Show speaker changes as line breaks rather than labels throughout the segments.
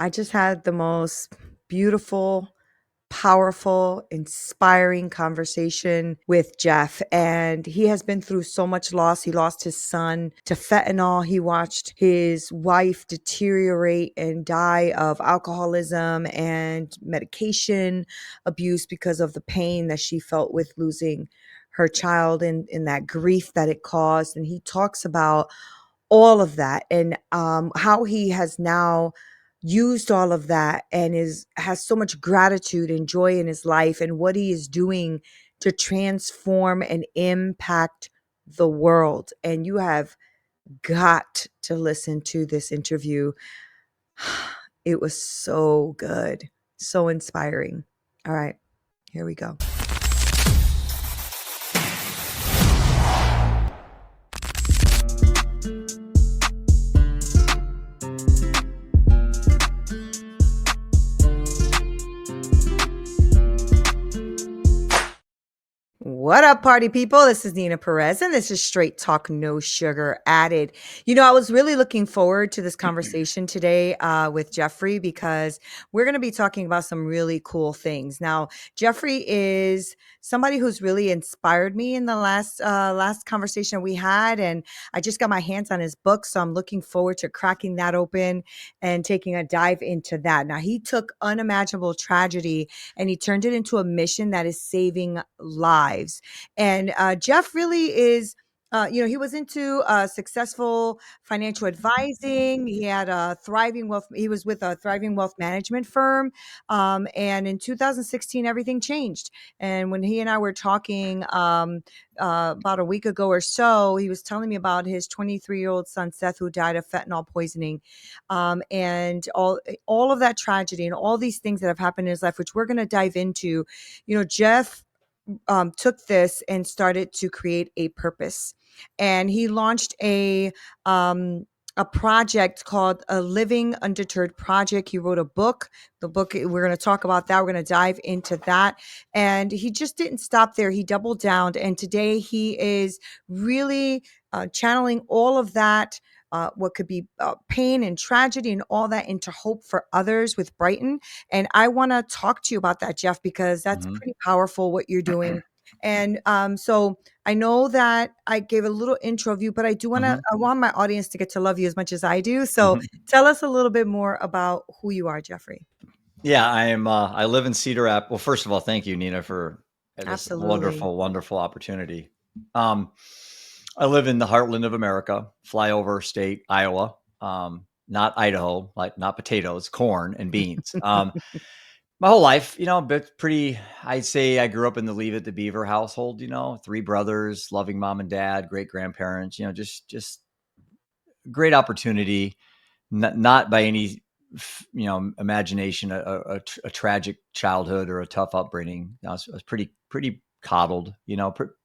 I just had the most beautiful, powerful, inspiring conversation with Jeff. And he has been through so much loss. He lost his son to fentanyl. He watched his wife deteriorate and die of alcoholism and medication abuse because of the pain that she felt with losing her child and that grief that it caused. And he talks about all of that and how he has now used all of that and has so much gratitude and joy in his life and what he is doing to transform and impact the world. And you have got to listen to this interview. It was so good, so inspiring. All right, here we go. What up, party people? This is Neena Perez, and this is Straight Talk, No Sugar Added. You know, I was really looking forward to this conversation today with Jeffrey because we're going to be talking about some really cool things. Now, Jeffrey is somebody who's really inspired me in the last conversation we had, and I just got my hands on his book, so I'm looking forward to cracking that open and taking a dive into that. Now, he took unimaginable tragedy and he turned it into a mission that is saving lives. And Jeff really is. He was into successful financial advising. He had a thriving wealth. He was with a thriving wealth management firm. And in 2016, everything changed. And when he and I were talking about a week ago or so, he was telling me about his 23-year-old son, Seth, who died of fentanyl poisoning. And all of that tragedy and all these things that have happened in his life, which we're going to dive into. You know, Jeff took this and started to create a purpose, and he launched a project called a Living Undeterred Project. He wrote a book. The book, we're going to talk about that. We're going to dive into that. And he just didn't stop there. He doubled down. And today he is really channeling all of that, what could be pain and tragedy and all that into hope for others with Bryton. And I want to talk to you about that, Jeff, because that's pretty powerful what you're doing. And so I know that I gave a little intro of you, but I do want to, I want my audience to get to love you as much as I do. So tell us a little bit more about who you are, Jeffrey.
Yeah, I live in Cedar Rapids. Well, first of all, thank you, Neena, for this
Absolutely
wonderful, wonderful opportunity. I live in the heartland of America, flyover state, Iowa, not Idaho, like not potatoes, corn and beans. My whole life, but I'd say I grew up in the Leave It to Beaver household, 3 brothers, loving mom and dad, great grandparents, just great opportunity, not by any, imagination, a tragic childhood or a tough upbringing. I was pretty coddled,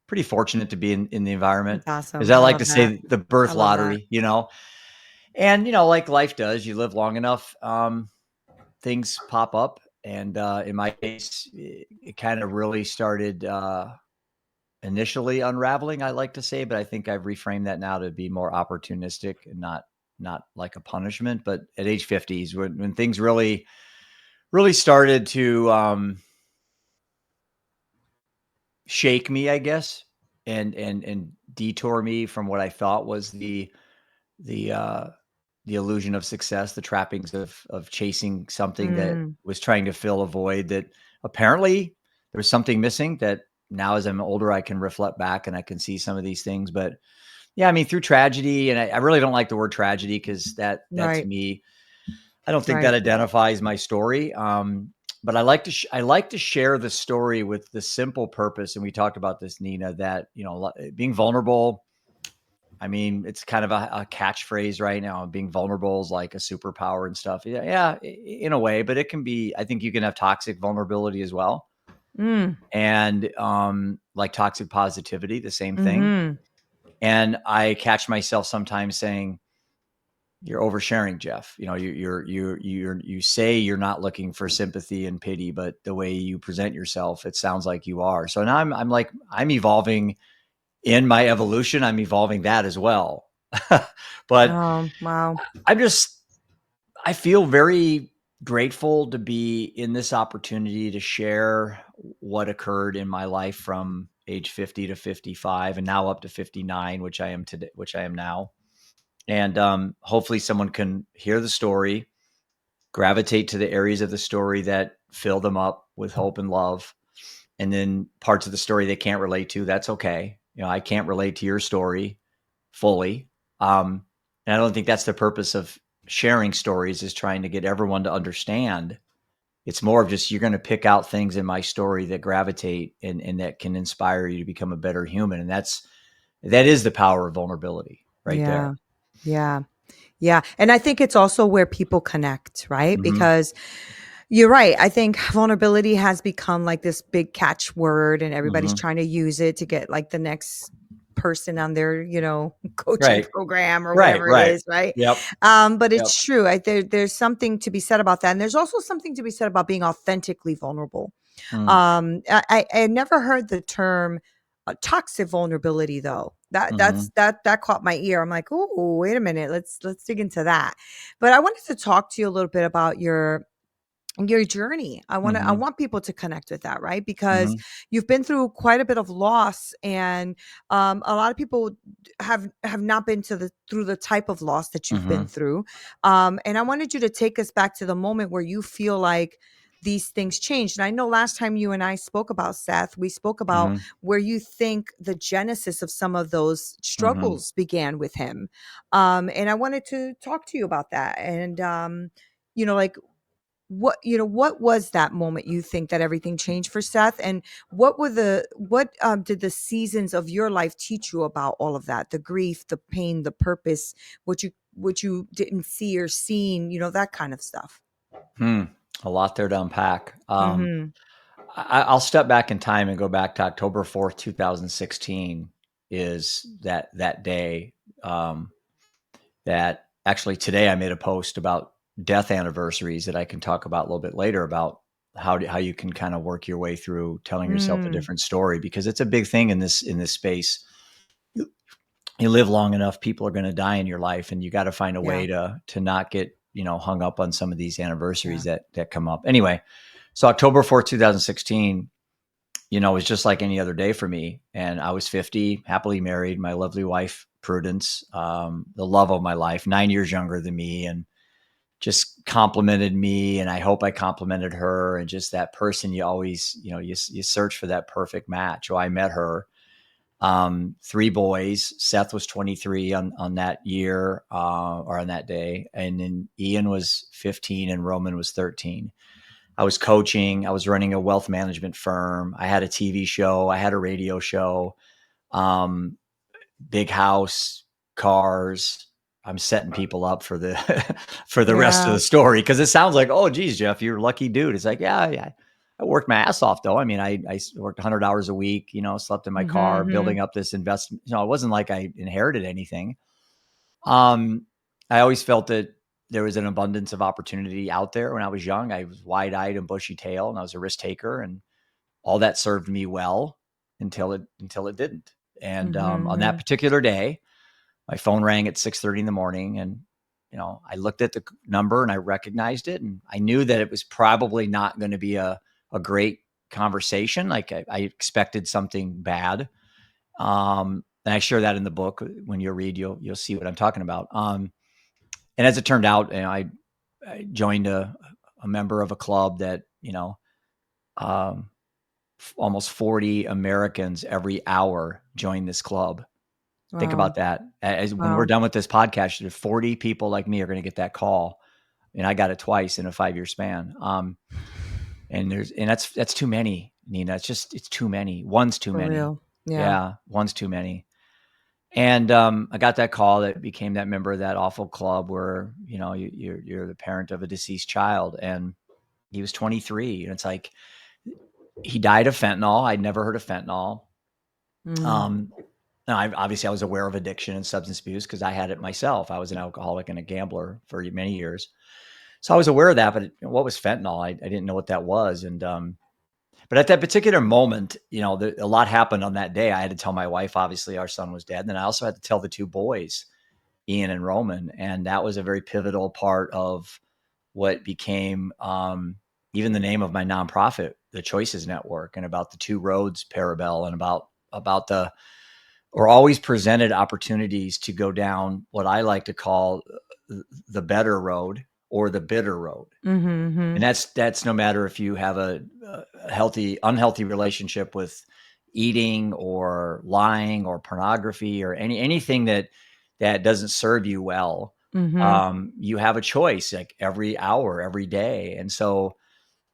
pretty fortunate to be in the environment.
That's awesome.
As I like to
that.
say, the birth
love that.
lottery, and, like life does, you live long enough, things pop up. And in my case, it kind of really started initially unraveling, I like to say, but I think I've reframed that now to be more opportunistic and not like a punishment. But at age 50s, when things really started to shake me, I guess, and detour me from what I thought was the illusion of success, the trappings of chasing something that was trying to fill a void that apparently there was something missing. That now, as I'm older, I can reflect back and I can see some of these things. But yeah, I mean, through tragedy, and I really don't like the word tragedy because that
Right.
to me, I don't think
Right.
that identifies my story. But I like to share the story with the simple purpose, and we talked about this, Neena, that being vulnerable. I mean, it's kind of a catchphrase right now. Being vulnerable is like a superpower and stuff. Yeah, in a way, but it can be. I think you can have toxic vulnerability as well, and like toxic positivity, the same thing. And I catch myself sometimes saying, "You're oversharing, Jeff. You say you're not looking for sympathy and pity, but the way you present yourself, it sounds like you are." So now I'm evolving. In my evolution, I'm evolving that as well. But
wow.
I feel very grateful to be in this opportunity to share what occurred in my life from age 50 to 55 and now up to 59, which I am today, which I am now. And hopefully someone can hear the story, gravitate to the areas of the story that fill them up with hope and love. And then parts of the story they can't relate to, that's okay. I can't relate to your story fully. And I don't think that's the purpose of sharing stories, is trying to get everyone to understand. It's more of just, you're going to pick out things in my story that gravitate and that can inspire you to become a better human. And that is the power of vulnerability right
Yeah.
there.
Yeah. Yeah. And I think it's also where people connect, right?
Mm-hmm.
Because you're right. I think vulnerability has become like this big catchword, and everybody's
Mm-hmm.
trying to use it to get like the next person on their, coaching
Right.
program or
Right.
whatever it
Right.
is, right?
Yep.
But
Yep.
it's true. There's something to be said about that. And there's also something to be said about being authentically vulnerable.
Mm.
I never heard the term toxic vulnerability though.
Mm-hmm.
That caught my ear. I'm like, oh, wait a minute. Let's dig into that. But I wanted to talk to you a little bit about your journey. I
Mm-hmm.
want people to connect with that, right? Because
Mm-hmm.
you've been through quite a bit of loss, and a lot of people have not been through the type of loss that you've
Mm-hmm.
been through. And I wanted you to take us back to the moment where you feel like these things changed. And I know last time you and I spoke about Seth, we spoke about
Mm-hmm.
where you think the genesis of some of those
Mm-hmm.
struggles began with him. And I wanted to talk to you about that. And like what was that moment you think that everything changed for Seth? And what did the seasons of your life teach you about all of that? The grief, the pain, the purpose, what you didn't see or seen, that kind of stuff.
Hmm. A lot there to unpack.
Mhm.
I'll step back in time and go back to October 4th, 2016 is that day. That actually today I made a post about death anniversaries that I can talk about a little bit later, about how you can kind of work your way through telling yourself a
Mm.
different story, because it's a big thing in this space. You live long enough, people are going to die in your life, and you got to find a
Yeah.
way to not get hung up on some of these
Yeah.
anniversaries that come up. Anyway, so October 4th, 2016, was just like any other day for me. And I was 50, happily married, my lovely wife, Prudence, the love of my life, 9 years younger than me, and just complimented me. And I hope I complimented her. And just that person, you always, you search for that perfect match. Well, I met her. Three boys. Seth was 23 on that year, or on that day. And then Ian was 15 and Roman was 13. I was coaching. I was running a wealth management firm. I had a TV show. I had a radio show. Um, Big house, cars. I'm setting people up for the for the rest of
Yeah.
the story, because it sounds like, oh, geez, Jeff, you're a lucky dude. It's like, yeah. I worked my ass off though. I mean, I worked 100 hours a week. Slept in my car,
Mhm.
building up this investment. It wasn't like I inherited anything. Um, I always felt that there was an abundance of opportunity out there when I was young. I was wide-eyed and bushy-tailed, and I was a risk taker, and all that served me well until it didn't. And on that
Mhm.
particular day, my phone rang at 6:30 in the morning, and I looked at the number and I recognized it, and I knew that it was probably not going to be a great conversation. Like I expected something bad. And I share that in the book. When you read, you'll see what I'm talking about. And as it turned out, I joined a member of a club that um, almost 40 Americans every hour join this club. Think
Wow.
about that. As when we're
Wow.
done with this podcast, 40 people like me are going to get that call, and I got it twice in a 5-year span. And that's too many, Neena. It's too many. One's too
For
many.
real. Yeah.
Yeah, one's too many. And I got that call that became that member of that awful club where you're the parent of a deceased child, and he was 23, and it's like he died of fentanyl. I'd never heard of fentanyl.
Mm.
Um, and obviously I was aware of addiction and substance abuse because I had it myself. I was an alcoholic and a gambler for many years, so I was aware of that. But what was fentanyl? I didn't know what that was, and but at that particular moment, a lot happened on that day. I had to tell my wife, obviously, our son was dead. And then I also had to tell the two boys, Ian and Roman. And that was a very pivotal part of what became even the name of my nonprofit, the Choices Network, and about the two roads parallel, and about the or always presented opportunities to go down what I like to call the better road or the bitter road. And
Mhm.
that's no matter if you have a healthy, unhealthy relationship with eating or lying or pornography or anything that doesn't serve you well.
Mhm.
You have a choice like every hour, every day. And so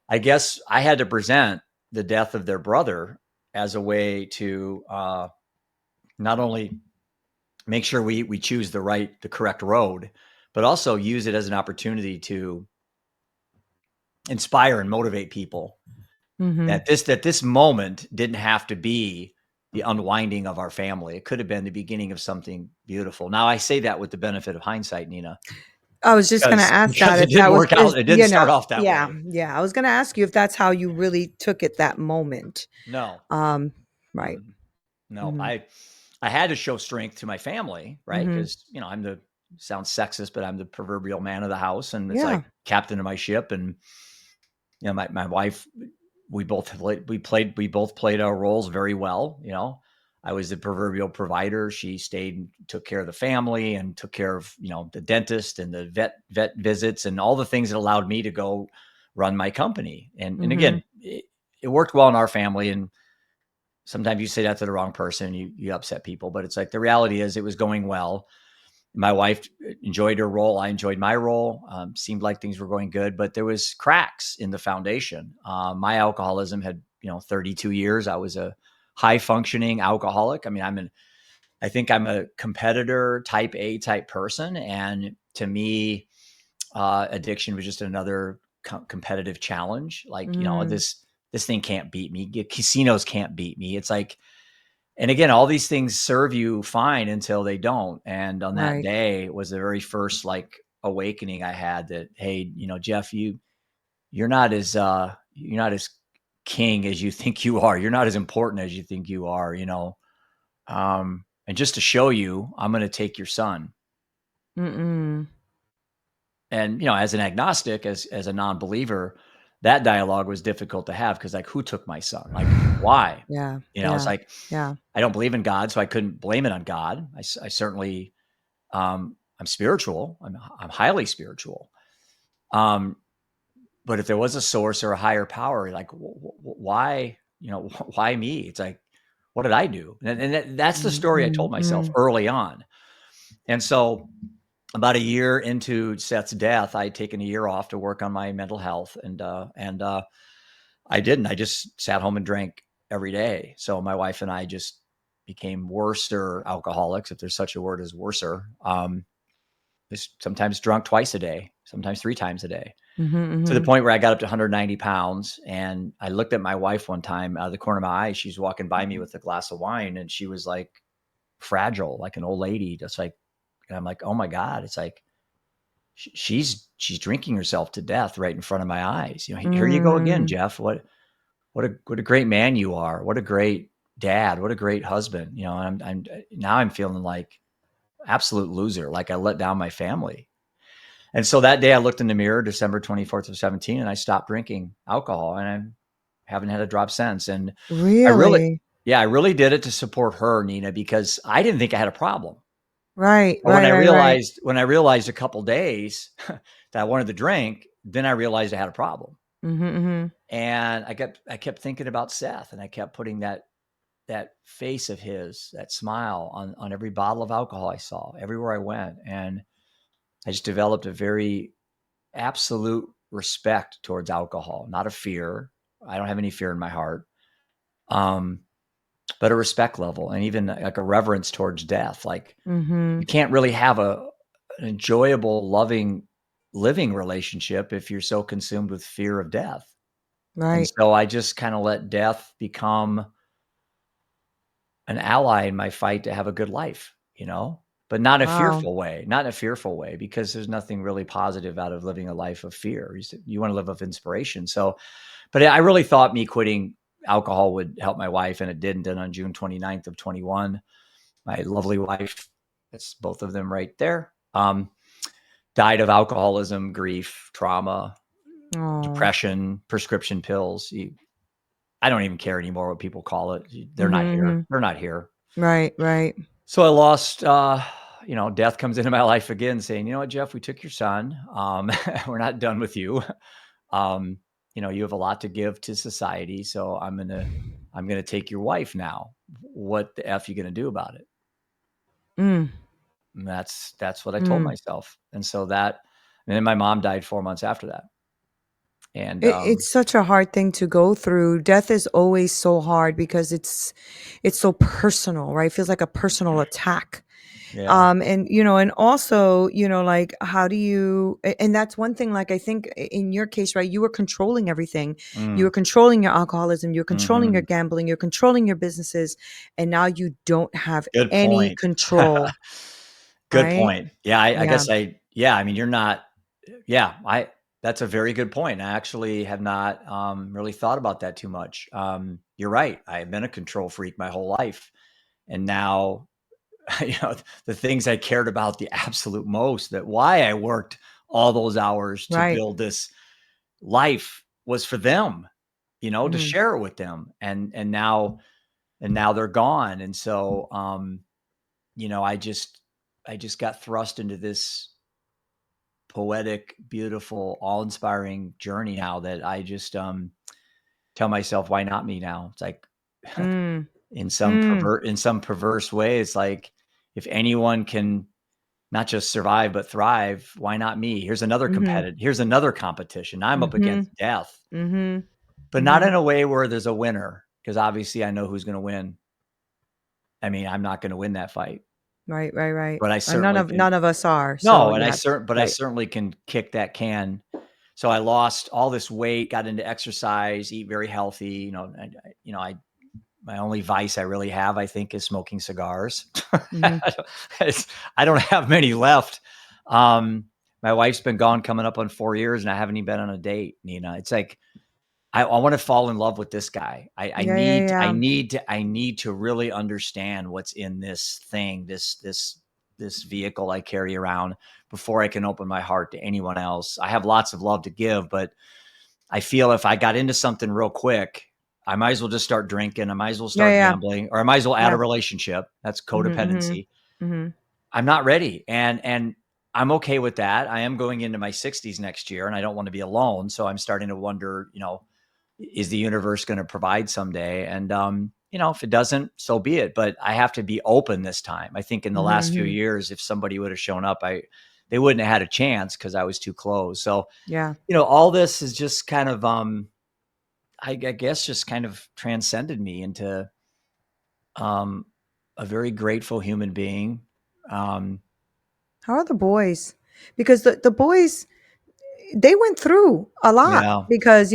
I guess I had to present the death of their brother as a way to not only make sure we choose the correct road, but also use it as an opportunity to inspire and motivate people
Mhm.
that this moment didn't have to be the unwinding of our family. It could have been the beginning of something beautiful. Now I say that with the benefit of hindsight, Neena,
I was just gonna ask that
because it
if
didn't
that was
work
just,
out. It didn't start off that
yeah,
way.
yeah. I was gonna ask you if that's how you really took it that moment.
No.
Um, right.
Mm-mm. No.
Mhm.
I had to show strength to my family, right?
Mhm.
Because I'm the sounds sexist, but I'm the proverbial man of the house, and it's
Yeah.
like captain of my ship. And my wife, we both played our roles very well. I was the proverbial provider. She stayed and took care of the family and took care of the dentist and the vet visits and all the things that allowed me to go run my company. And
Mhm.
again, it worked well in our family. And sometimes you say that to the wrong person, you upset people, but it's like the reality is it was going well. My wife enjoyed her role. I enjoyed my role. Seemed like things were going good, but there was cracks in the foundation. My alcoholism had, 32 years. I was a high functioning alcoholic. I mean, I think I'm a competitor type A type person. And to me, addiction was just another competitive challenge. Like,
Mhm.
this thing can't beat me. Casinos can't beat me. It's like, and again, all these things serve you fine until they don't. And on that
Right.
day was the very first like awakening I had that, hey, Jeff, you're not as king as you think you are. You're not as important as you think you are. And just to show you, I'm going to take your son.
Mm-mm.
And as an agnostic, as a non-believer, that dialogue was difficult to have because like, who took my son? Like, why?
Yeah.
It's
Yeah.
like
Yeah.
I don't believe in God, so I couldn't blame it on God. I certainly I'm spiritual. I'm highly spiritual. Um, but if there was a source or a higher power, like why why me? It's like, what did I do? And that's the story I told myself
Mm-mm.
early on. And so about a year into Seth's death, I had taken a year off to work on my mental health, and I didn't. I just sat home and drank every day. So my wife and I just became worser alcoholics, if there's such a word as worser. Sometimes drunk twice a day, sometimes three times a day,
Mhm.
to the
Mhm.
point where I got up to 190 pounds. And I looked at my wife one time out of the corner of my eye. She's walking by me with a glass of wine, and she was like fragile, like an old lady, just like, and I'm like, oh my God, it's like, she's drinking herself to death right in front of my eyes. Here you go again,
Mm.
Jeff. What a great man you are. What a great dad. What a great husband. And I'm now I'm feeling like absolute loser. Like I let down my family. And so that day I looked in the mirror, December 24th of 17, and I stopped drinking alcohol, and I haven't had a drop since. And I really,
Really?
yeah, I really did it to support her, Neena, because I didn't think I had a problem.
Right.
But
Right. Right. Right.
when I realized a couple days that I wanted to drink, then I realized I had a problem.
Mhm. Mhm.
And I kept thinking about Seth, and I kept putting that face of his, that smile on every bottle of alcohol I saw, everywhere I went. And I just developed a very absolute respect towards alcohol, not a fear. I don't have any fear in my heart. Um, but a respect level and even like a reverence towards death. Like you
Mhm.
can't really have an enjoyable, loving, living relationship if you're so consumed with fear of death. And
Right.
so I just kind of let death become an ally in my fight to have a good life, but not in a
Wow.
fearful way, not in a fearful way, because there's nothing really positive out of living a life of fear. You want to live of inspiration. So, but I really thought me quitting alcohol would help my wife, and it didn't. And on June 29th of 21, my lovely wife, that's both of them right there. died of alcoholism, grief, trauma,
Oh.
depression, prescription pills. I don't even care anymore what people call it. They're not
Mhm,
here.
mhm.
They're not here.
Right, right.
So I lost, death comes into my life again saying, you know what, Jeff, we took your son. We're not done with you. Um, you have a lot to give to society. So I'm going to take your wife now. What the F you going to do about it?
Mm,
And that's what I told
mm.
myself. And then my mom died 4 months after that. And,
It's such a hard thing to go through. Death is always so hard because it's so personal, right? It feels like a personal attack.
yeah.
And and also, like how do you and that's one thing, like I think in your case, right, you were controlling everything. You were
Mm,
controlling your alcoholism, you're controlling your
mhm.
gambling, you're controlling your businesses, and now you don't have
Good
any
point.
control,
Good
right?
point. Yeah, I
Yeah.
guess yeah, I mean, you're not yeah, that's a very good point. I actually have not, really thought about that too much. You're right. I've been a control freak my whole life, and now, you know, the things I cared about the absolute most, that why I worked all those hours to
Right.
build this life was for them, to
Mhm.
share it with them, and now they're gone, and so, I just got thrust into this poetic, beautiful, awe-inspiring journey now that I just tell myself, why not me now? It's like
Mm.
in some
Mm.
perverse way, it's like if anyone can not just survive but thrive, why not me?
Mhm.
Here's another competition. I'm up
Mhm.
against death,
Mhm.
but not
Mhm.
in a way where there's a winner, because obviously I know who's going to win. I mean, I'm not going to win that fight,
Right, right, right.
but I
None
certainly
of
can.
none of us are. So
No, and
yeah,
I
right.
certainly can kick that can. So I lost all this weight, got into exercise, eat very healthy. I my only vice I really have, I think, is smoking cigars.
Mhm.
I don't have many left. Um, my wife's been gone coming up on 4 years, and I haven't even been on a date, Nina. It's like I want to fall in love with this guy. I
Yeah, yeah,
need
yeah.
I need to really understand what's in this thing, this vehicle I carry around, before I can open my heart to anyone else. I have lots of love to give, but I feel if I got into something real quick, I might as well just start drinking. I might as well
Yeah,
start
yeah,
gambling, or I might as well add
yeah.
a relationship. That's
Mhm, mhm.
codependency.
Mhm.
I'm not ready. And I'm okay with that. I am going into my 60s next year, and I don't want to be alone. So I'm starting to wonder, is the universe going to provide someday? And, if it doesn't, so be it. But I have to be open this time. I think in the
Mhm,
last few
mhm.
years, if somebody would have shown up, they wouldn't have had a chance because I was too close. So,
Yeah.
all this is just kind of, I guess, just kind of transcended me into, um, a very grateful human being. Um,
How are the boys? Because the boys, they went through a lot
yeah.
because,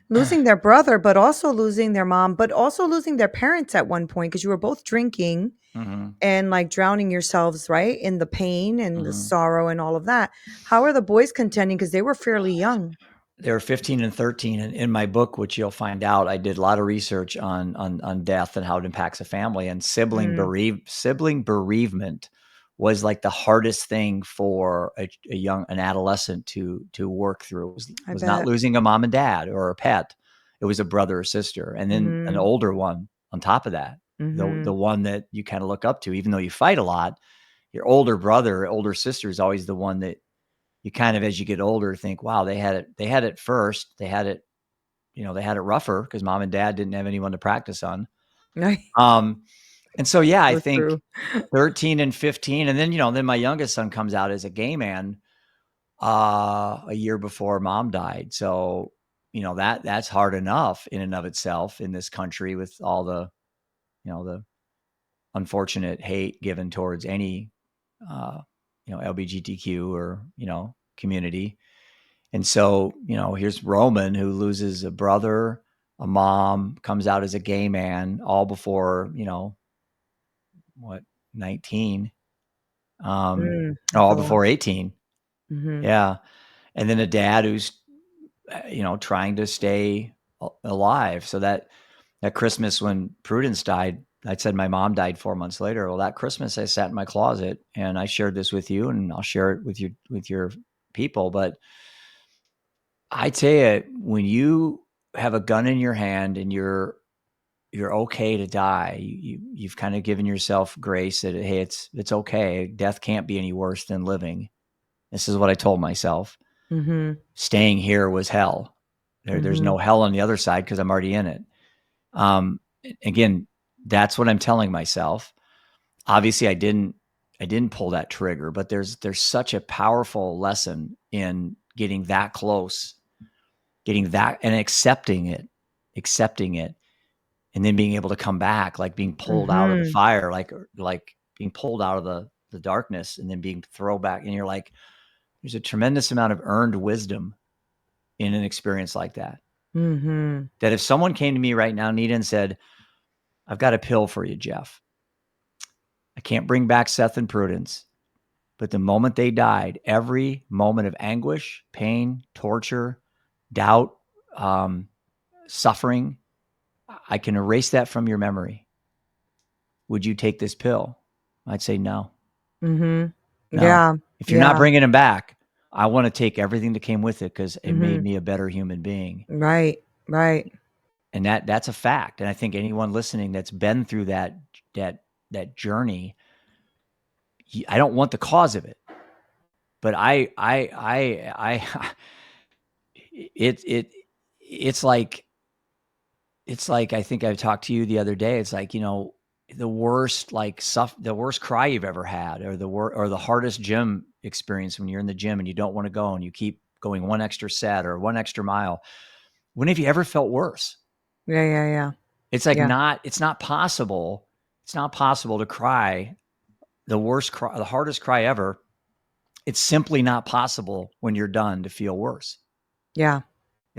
losing their brother, but also losing their mom, but also losing their parents at one point because you were both drinking
hmm
and like drowning yourselves, right, in the pain and the
hmm
sorrow and all of that. How are the boys contending? Because they were fairly young.
They were 15 and 13. And in my book, which you'll find out, I did a lot of research on death and how it impacts a family. And
Mm,
sibling bereavement was like the hardest thing for an adolescent to work through.
I
Was not
bet.
losing a mom and dad or a pet. It was a brother or sister, and then an
Mhm.
older one on top of that. The
Mhm.
one that you kind of look up to, even though you fight a lot. Your older brother, older sister is always the one that you kind of, as you get older, think, wow, they had it first. They had it rougher because mom and dad didn't have anyone to practice on.
Right.
Um, and so, yeah, I
So
think
true.
13 and 15. And then my youngest son comes out as a gay man, a year before mom died. So, that's hard enough in and of itself in this country with all the unfortunate hate given towards any, uh, LGBTQ or, community. And so, here's Roman, who loses a brother, a mom, comes out as a gay man, all before, what, 19,
That's
all
a lot.
before 18.
Mhm.
Yeah. And then a dad who's, trying to stay alive. So that Christmas when Prudence died, I said my mom died 4 months later. Well, that Christmas I sat in my closet and I shared this with you, and I'll share it with your people. But I tell you, when you have a gun in your hand and you're okay to die, you've kind of given yourself grace that, hey, it's okay. Death can't be any worse than living. This is what I told myself.
Mm-hmm.
Staying here was hell. There's
Mm-hmm.
no hell on the other side because I'm already in it. Again, that's what I'm telling myself. Obviously, I didn't pull that trigger, but there's such a powerful lesson in getting that close, getting that and accepting it, and then being able to come back, like being pulled out of the
Mm-hmm.
fire, like being pulled out of the darkness, and then being thrown back. And you're like, there's a tremendous amount of earned wisdom in an experience like that.
Mm-hmm.
That if someone came to me right now, Neena, and said, I've got a pill for you, Jeff. I can't bring back Seth and Prudence, but the moment they died, every moment of anguish, pain, torture, doubt, suffering, I can erase that from your memory. Would you take this pill? I'd say no.
Mm-hmm.
No.
Yeah.
If you're not
Yeah.
bringing them back, I want to take everything that came with it because it made
Mm-hmm.
me a better human being.
Right. Right.
And that's a fact. And I think anyone listening that's been through that journey, I don't want the cause of it, but it it's like I think I talked to you the other day. It's like, the worst the worst cry you've ever had, or the hardest gym experience when you're in the gym and you don't want to go and you keep going one extra set or one extra mile. When have you ever felt worse?
Yeah. Yeah. Yeah.
It's like
Yeah.
it's not possible. It's not possible to cry the worst cry, the hardest cry ever. It's simply not possible when you're done to feel worse.
Yeah.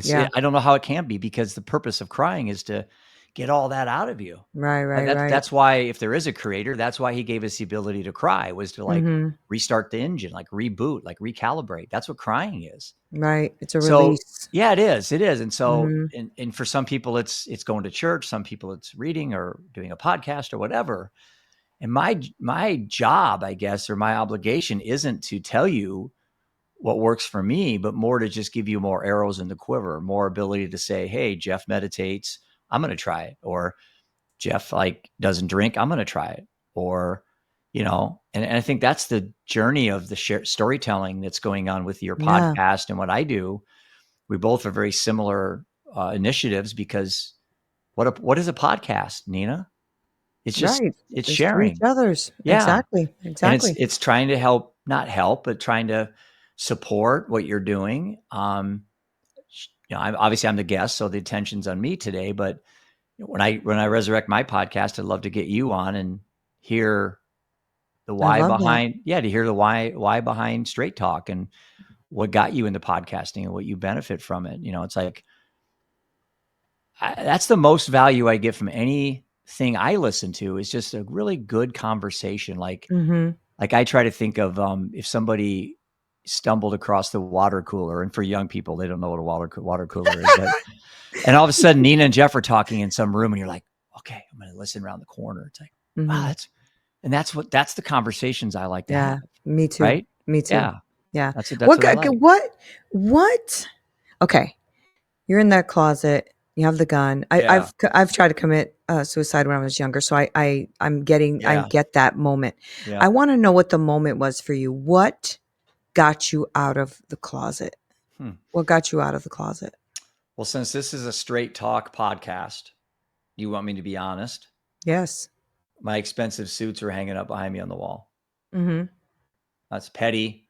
Yeah.
I don't know how it can be, because the purpose of crying is to get all that out of you.
Right. Right. Right.
That's why, if there is a creator, that's why he gave us the ability to cry, was to like
Mm-hmm.
restart the engine, like reboot, like recalibrate. That's what crying is.
Right. It's a
So
release.
yeah, it is. It is. And so,
Mm-hmm.
and for some people it's going to church, some people it's reading or doing a podcast or whatever. And my job, I guess, or my obligation isn't to tell you what works for me, but more to just give you more arrows in the quiver, more ability to say, hey, Jeff meditates, I'm going to try it. Or Jeff doesn't drink, I'm going to try it. Or, and I think that's the journey of the storytelling that's going on with your
Yeah.
podcast and what I do. We both are very similar initiatives, because what is a podcast, Neena? It's just,
Right.
it's
It's to each
sharing.
other's.
Yeah.
Exactly.
And
Exactly.
it's trying to help, not help, but trying to support what you're doing. I'm the guest, so the attention's on me today. But when I resurrect my podcast, I'd love to get you on and hear the
I
why
love that.
behind, to hear the why behind Straight Talk and what got you into podcasting and what you benefit from it. It's like, that's the most value I get from anything I listen to, is just a really good conversation. Like
Mm-hmm.
I try to think of, if somebody stumbled across the water cooler, and for young people, they don't know what a water cooler is, but, and all of a sudden Neena and Jeff are talking in some room and you're like, okay, I'm going to listen around the corner. It's like, wow,
Mm-hmm.
that's the conversations I like to
Yeah.
have.
Me too.
Right.
Me too.
Yeah.
Yeah.
That's
What,
what I like.
what? Okay. You're in that closet. You have the gun.
Yeah.
I've tried to commit suicide when I was younger, so I
Yeah.
get that moment.
Yeah.
I want to know what the moment was for you. What got you out of the closet?
Hmm.
What got you out of the closet?
Well, since this is a Straight Talk podcast, you want me to be honest?
Yes.
My expensive suits are hanging up behind me on the wall.
Mm-hmm.
That's petty.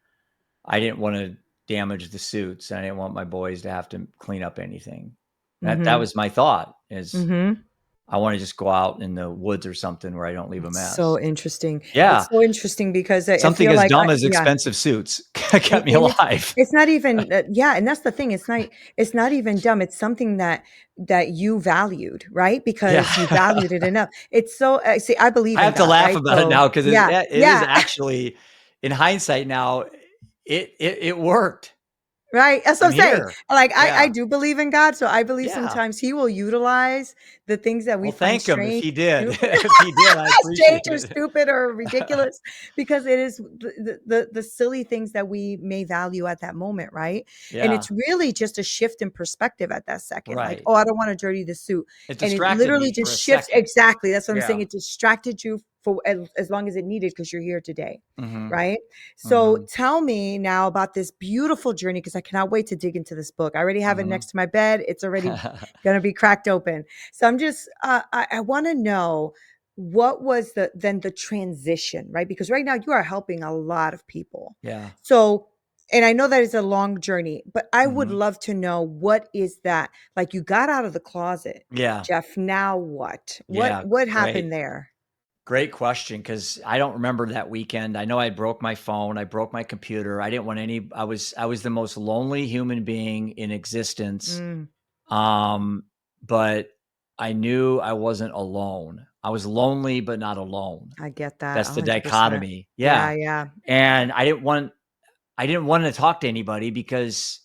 I didn't want to damage the suits, and I didn't want my boys to have to clean up anything. That
Mm-hmm.
was my thought, is
Mm-hmm.
I want to just go out in the woods or something where I don't leave a
It's
mess.
so interesting.
Yeah.
It's so interesting because I
Something
feel
as
like
dumb as
yeah.
expensive suits kept me
And
alive.
it's not even yeah, and that's the thing. It's not even dumb. It's something that you valued, right?
Yeah.
Because you valued it enough. It's so see, I believe
I
in
have to
God,
laugh
right?
about it
So
now, because
yeah,
it is
yeah,
actually, in hindsight now, it worked.
Right, that's what
I'm
I'm saying.
here.
Like, I
Yeah.
do believe in God, so I believe
Yeah.
sometimes he will utilize the things that we
Well,
find
thank him if
strange,
he did.
stupid
If he did, I
strange
appreciate
or
it.
stupid or ridiculous, because it is the silly things that we may value at that moment, right? And
Yeah.
it's really just a shift in perspective at that second, like,
Right.
"Oh, I don't wanna dirty the suit,"
It
and it
distracted
literally
me for
just
a
shifts
second.
exactly, that's what I'm saying,
Yeah.
it distracted you for as long as it needed because 'cause you're here today,
Mhm.
right? So
Mhm.
tell me now about this beautiful journey because I cannot wait to dig into this book. I already have it
Mhm.
next to my bed. It's already going to be cracked open. So I'm just, I want to know what was the transition, right? Because right now you are helping a lot of people.
Yeah.
So, and I know that it's a long journey, but I would
Mhm.
love to know what is that? Like you got out of the closet,
Yeah.
Jeff. Now what?
Yeah.
What
Great.
happened there?
Great question, because I don't remember that weekend. I know I broke my phone, I broke my computer. I didn't want any I was the most lonely human being in existence.
Mm,
Um, but I knew I wasn't alone. I was lonely, but not alone.
I get that
That's the
100%.
dichotomy.
Yeah,
Yeah.
yeah.
And I didn't want to talk to anybody because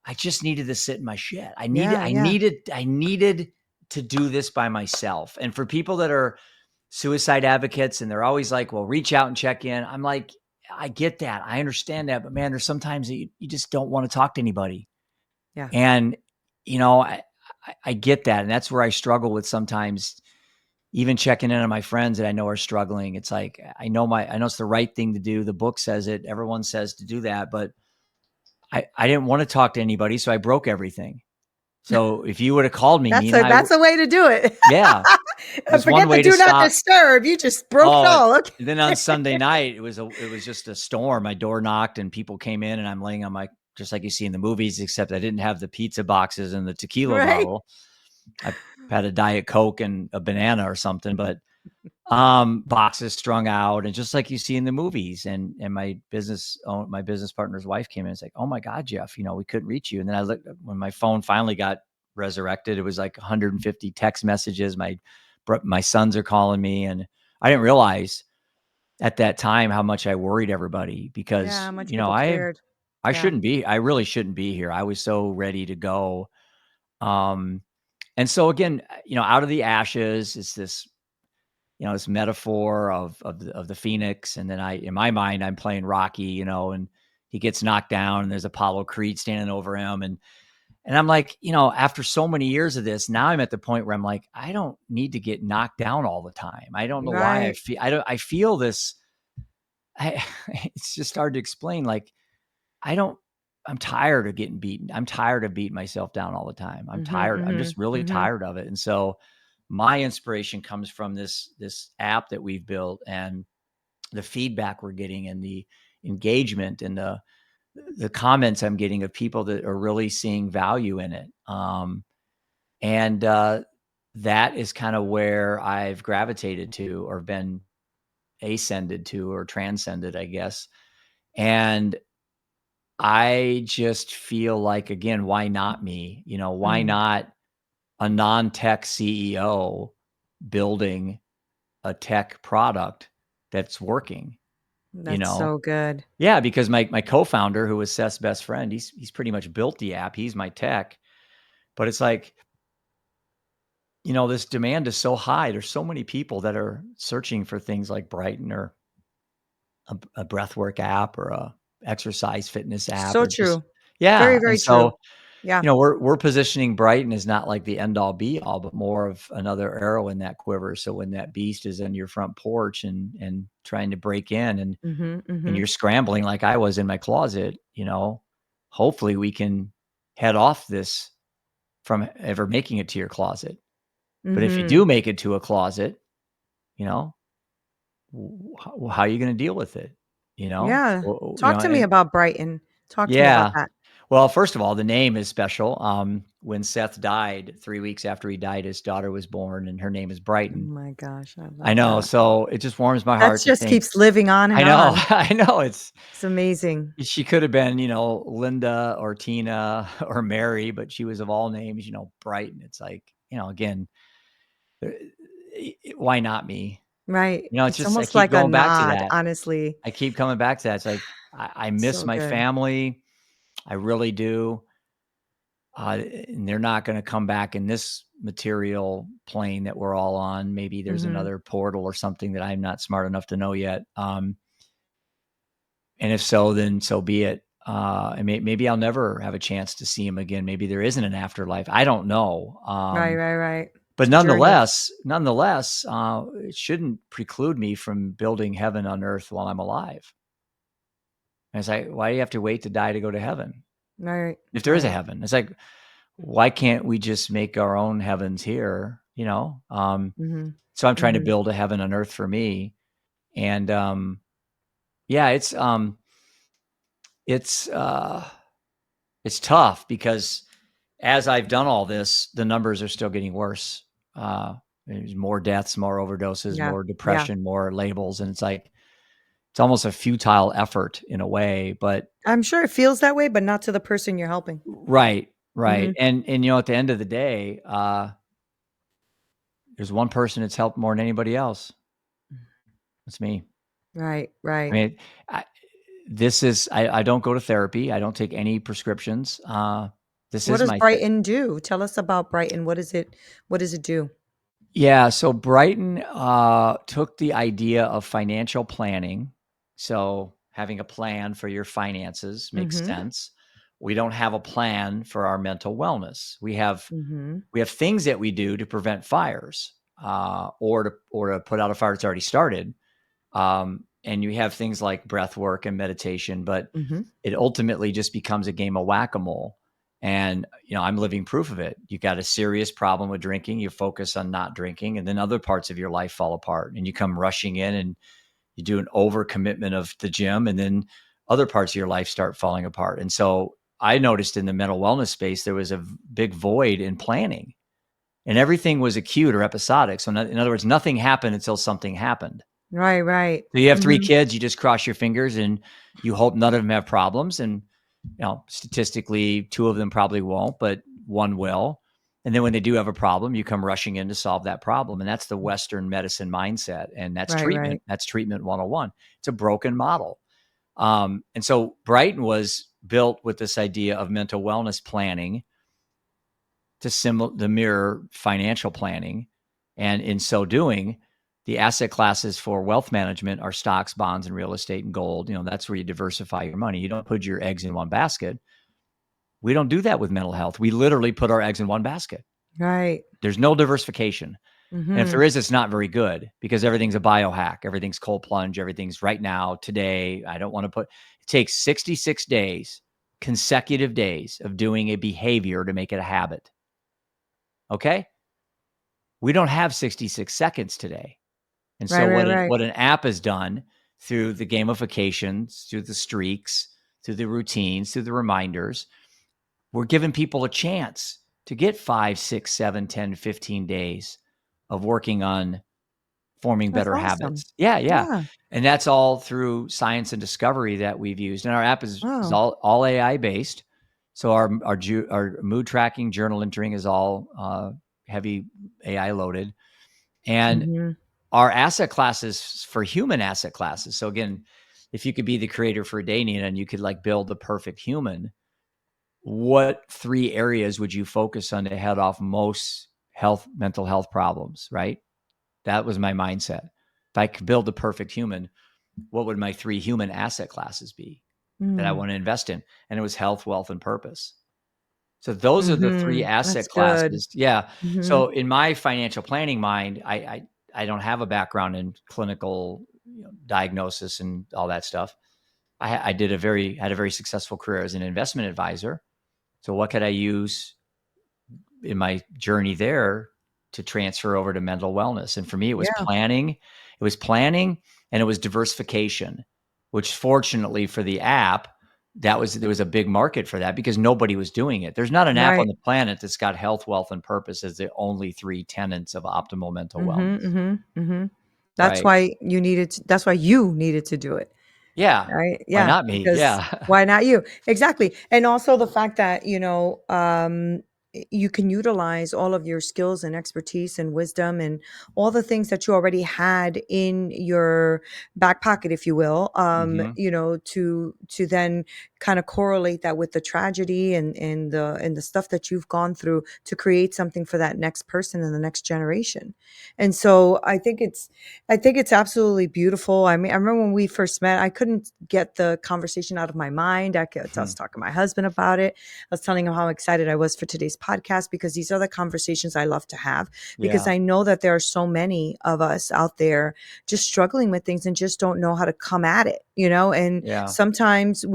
I just needed to sit in my shit.
Yeah, yeah.
I needed to do this by myself. And for people that are suicide advocates and they're always like, well, reach out and check in. I'm like, I get that. I understand that. But man, there's sometimes that you just don't want to talk to anybody.
Yeah.
And, I get that. And that's where I struggle with sometimes even checking in on my friends that I know are struggling. It's like, I know it's the right thing to do. The book says it. Everyone says to do that. But I didn't want to talk to anybody. So I broke everything. So if you would have called me,
That's
Nina,
a that's a way to do it.
yeah, there's one
Forget the
way to
do not
stop.
disturb. You just broke it
Oh,
all. Okay.
and then on Sunday night, it was just a storm. My door knocked and people came in and I'm laying on my, just like you see in the movies, except I didn't have the pizza boxes and the tequila
Right?
bottle. I had a Diet Coke and a banana or something, but boxes strung out and just like you see in the movies. And my business partner's wife came in and was like, "Oh my God, Jeff, we couldn't reach you." And then I looked when my phone finally got resurrected, it was like 150 text messages. My sons are calling me, and I didn't realize at that time how much I worried everybody
Yeah,
because,
much people cared. Yeah.
I really shouldn't be here. I was so ready to go. Um, and so again, out of the ashes, it's this metaphor of the phoenix. And then in my mind, I'm playing Rocky, and he gets knocked down and there's Apollo Creed standing over him. And I'm like, after so many years of this, now I'm at the point where I'm like, I don't need to get knocked down all the time. I don't know why
Right.
I feel this. It's just hard to explain. Like, I don't, I'm tired of getting beaten. I'm tired of beating myself down all the time. I'm
Mhm,
tired. I'm
mhm,
just really
mhm.
tired of it. And so my inspiration comes from this app that we've built and the feedback we're getting and the engagement and the comments I'm getting of people that are really seeing value in it. And that is kind of where I've gravitated to or been ascended to or transcended, I guess. And I just feel like, again, why not me? Why
Mm,
not a non-tech CEO building a tech product that's working, you
that's
know?
so good.
Yeah, because my co-founder, who was Seth's best friend, he's pretty much built the app. He's my tech. But it's like, this demand is so high. There's so many people that are searching for things like Bryton or a breathwork app or a exercise fitness app
So
or just
true.
yeah.
Very,
And
very true.
so,
Yeah.
we're positioning Brighton as not like the end all be all, but more of another arrow in that quiver. So when that beast is in your front porch and trying to break in
Mhm,
and
mhm,
you're scrambling like I was in my closet, hopefully we can head off this from ever making it to your closet. But if you
mhm.
do make it to a closet, you know, how are you going to deal with it?
Yeah. Talk to me
And
about Brighton. Talk to me about
yeah.
that.
Well, first of all, the name is special. When Seth died, 3 weeks after he died, his daughter was born, and her name is
Oh
Brighton.
my gosh, I
I
love
know,
that.
so it just warms my
That
heart to
just
think.
keeps living on
I
and
know,
on.
I know.
It's amazing.
She could have been, Linda or Tina or Mary, but she was of all names, Brighton. It's like, again, uh, why not me?
Right.
It's
It's
just I
almost
keep
like a
going back to
nod,
that.
honestly.
I keep coming back to that. It's like I miss
So
my
good.
family. I really do. And they're not going to come back in this material plane that we're all on. Maybe there's
Mhm.
another portal or something that I'm not smart enough to know yet. And if so, then so be it. And maybe I'll never have a chance to see him again. Maybe there isn't an afterlife. I don't know.
Right, right, right.
But
It's a journey.
nonetheless, it shouldn't preclude me from building heaven on earth while I'm alive. And it's like, why do you have to wait to die to go to heaven?
Right,
If there is a
right.
heaven, it's like, why can't we just make our own heavens here? You know?
Mhm.
So I'm trying to
Mhm.
build a heaven on earth for me. And yeah, it's it's tough because as I've done all this, the numbers are still getting worse. There's more deaths, more overdoses,
Yeah.
more
Yeah.
depression, more labels, and it's like it's almost a futile effort in a way. But
I'm sure it feels that way, but not to the person you're helping.
right, right,
Mhm.
and at the end of the day, there's one person that's helped more than anybody else. It's me.
Right,
I
right.
mean, I, this is I don't go to therapy. I don't take any prescriptions. This
What
is
does
my
Brighton do? Tell us about Brighton. What does it do?
Yeah, so Brighton took the idea of financial planning. So having a plan for your finances makes
Mhm.
sense. We don't have a plan for our mental wellness.
Mhm.
We have things that we do to prevent fires, or to put out a fire that's already started. And you have things like breath work and meditation, but
Mhm.
it ultimately just becomes a game of whack-a-mole. And, I'm living proof of it. You got a serious problem with drinking, you focus on not drinking, and then other parts of your life fall apart and you come rushing in and you do an overcommitment of the gym, and then other parts of your life start falling apart. And so I noticed in the mental wellness space, there was a big void in planning and everything was acute or episodic. So in other words, nothing happened until something happened.
Right, right.
So you have 3
Mhm.
kids, you just cross your fingers and you hope none of them have problems, and, statistically, 2 of them probably won't, but 1 will. And then when they do have a problem, you come rushing in to solve that problem, and that's the Western medicine mindset, and that's
Right,
treatment.
right.
That's treatment 101. It's a broken model. And so Brighton was built with this idea of mental wellness planning to mirror financial planning. And in so doing, the asset classes for wealth management are stocks, bonds, and real estate and gold. That's where you diversify your money. You don't put your eggs in one basket. We don't do that with mental health. We literally put our eggs in one basket.
Right.
There's no diversification. And if
Mhm.
there is, it's not very good because everything's a biohack. Everything's cold plunge. Everything's right now, today. I don't want to it takes 66 days, consecutive days of doing a behavior to make it a habit. Okay. We don't have 66 seconds today. And
Right,
so
right, right.
what an app has done through the gamifications, through the streaks, through the routines, through the reminders, we're giving people a chance to get 5, 6, 7, 10, 15 days of working on forming
That's
better
awesome.
habits. Yeah, yeah.
Yeah.
And that's all through science and discovery that we've used. And our app is
Wow.
all AI based. So our mood tracking, journal entering is all heavy AI loaded. And
Mhm.
our asset classes for human asset classes. So again, if you could be the creator for a day, Neena, and you could like build the perfect human, what 3 areas would you focus on to head off most mental health problems? Right. That was my mindset. If I could build the perfect human, what would my 3 human asset classes be that I
Mm.
want to invest in? And it was health, wealth, and purpose. So those are the 3
Mhm.
asset
That's good.
classes. Yeah.
Mhm.
So in my financial planning mind, I don't have a background in clinical, diagnosis and all that stuff. I had a very successful career as an investment advisor. So what could I use in my journey there to transfer over to mental wellness? And for me, it was
Yeah.
planning. It was planning and it was diversification, which fortunately for the app, there was a big market for that because nobody was doing it. There's not an app on
Right.
the planet that's got health, wealth, and purpose as the only 3 tenets of optimal mental
Mhm,
wellness.
mhm, mhm.
Right.
That's why you needed to do it.
Yeah.
Right?
Why
Yeah,
not me?
because
Yeah.
why not you? Exactly, and also the fact that, you can utilize all of your skills and expertise and wisdom and all the things that you already had in your back pocket, if you will,
Mhm.
to then kind of correlate that with the tragedy and the stuff that you've gone through to create something for that next person and the next generation. And so I think it's absolutely beautiful. I mean, I remember when we first met, I couldn't get the conversation out of my mind. I was
Hmm.
talking to my husband about it. I was telling him how excited I was for today's podcast because these are the conversations I love to have, because
Yeah.
I know that there are so many of us out there just struggling with things and just don't know how to come at it, and
Yeah.
sometimes